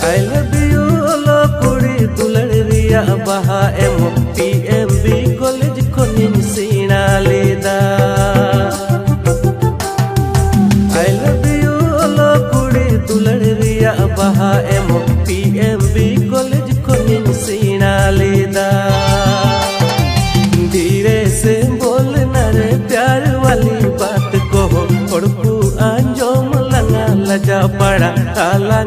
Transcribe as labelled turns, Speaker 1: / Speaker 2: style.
Speaker 1: I love you लो कुड़ी दुलड़िया बहा M PMB college खोनिन सीना लेदा आई लव यू लो कुड़ी दुलड़िया बहा एम PMB कॉलेज खोनिन सीना लेदा धीरे से बोलना रे प्यार वाली बात को पड़कू आंजोम लंगा लजा पड़ा काला